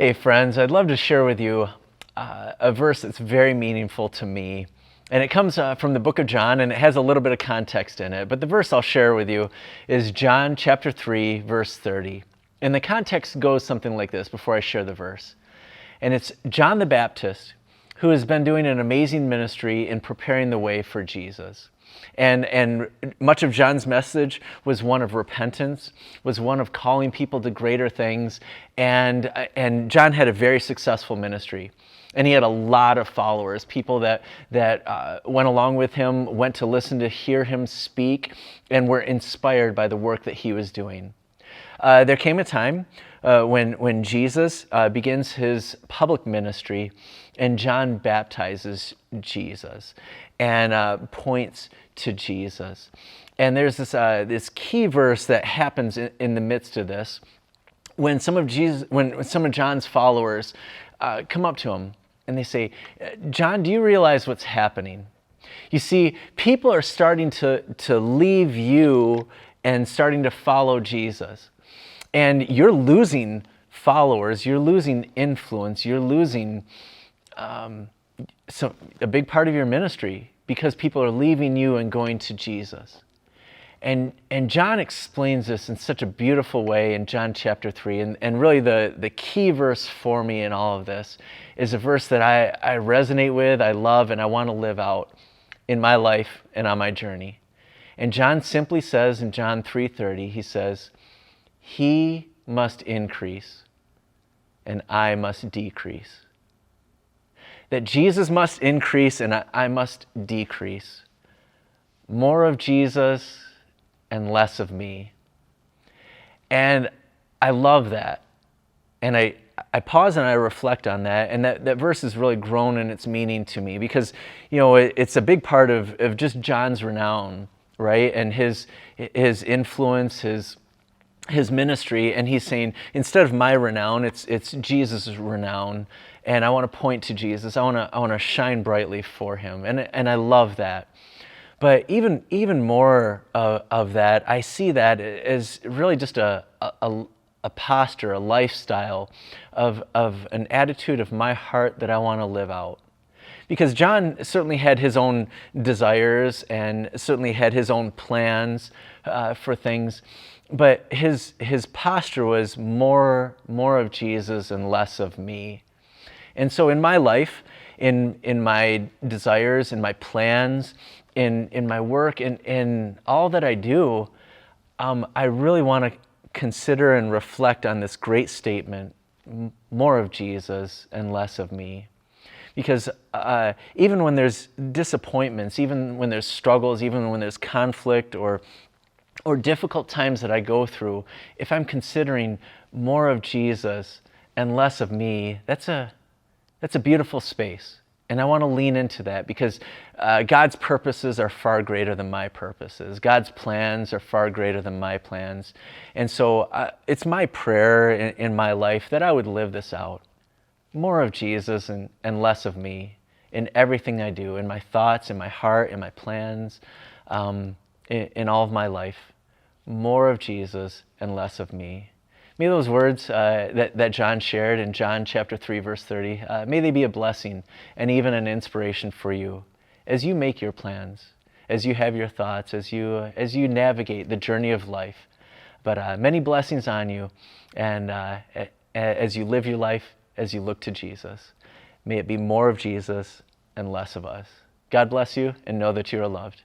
Hey friends, I'd love to share with you a verse that's very meaningful to me. And it comes from the book of John, and it has a little bit of context in it. But the verse I'll share with you is John chapter 3, verse 30. And the context goes something like this before I share the verse. And it's John the Baptist, who has been doing an amazing ministry in preparing the way for Jesus. And much of John's message was one of repentance, was one of calling people to greater things. And John had a very successful ministry. And he had a lot of followers, people that went along with him, went to listen to hear him speak, and were inspired by the work that he was doing. There came a time when Jesus begins his public ministry, and John baptizes Jesus and points to Jesus. And there's this key verse that happens in the midst of this when some of John's followers come up to him and they say, "John, do you realize what's happening? You see, people are starting to leave you and starting to follow Jesus. And you're losing followers, you're losing influence, you're losing a big part of your ministry because people are leaving you and going to Jesus." And John explains this in such a beautiful way in John chapter 3. And really the key verse for me in all of this is a verse that I resonate with, I love, and I want to live out in my life and on my journey. And John simply says in John 3:30, he says, "He must increase and I must decrease." That Jesus must increase and I must decrease. More of Jesus and less of me. And I love that. And I pause and I reflect on that. And that verse has really grown in its meaning to me because, it's a big part of just John's renown, right? And his influence, his ministry. And he's saying, instead of my renown, it's Jesus' renown. And I want to point to Jesus. I want to shine brightly for him. And I love that. But even more of that, I see that as really just a posture, a lifestyle of an attitude of my heart that I want to live out. Because John certainly had his own desires and certainly had his own plans for things, but his posture was more of Jesus and less of me. And so in my life, in my desires, in my plans, in my work, in all that I do, I really want to consider and reflect on this great statement, more of Jesus and less of me. Because even when there's disappointments, even when there's struggles, even when there's conflict or difficult times that I go through, if I'm considering more of Jesus and less of me, that's a beautiful space. And I want to lean into that because God's purposes are far greater than my purposes. God's plans are far greater than my plans. And so it's my prayer in my life that I would live this out. More of Jesus and less of me in everything I do, in my thoughts, in my heart, in my plans, in all of my life. More of Jesus and less of me. May those words that John shared in John chapter 3, verse 30, may they be a blessing and even an inspiration for you as you make your plans, as you have your thoughts, as you navigate the journey of life. But many blessings on you, and as you live your life, as you look to Jesus. May it be more of Jesus and less of us. God bless you, and know that you are loved.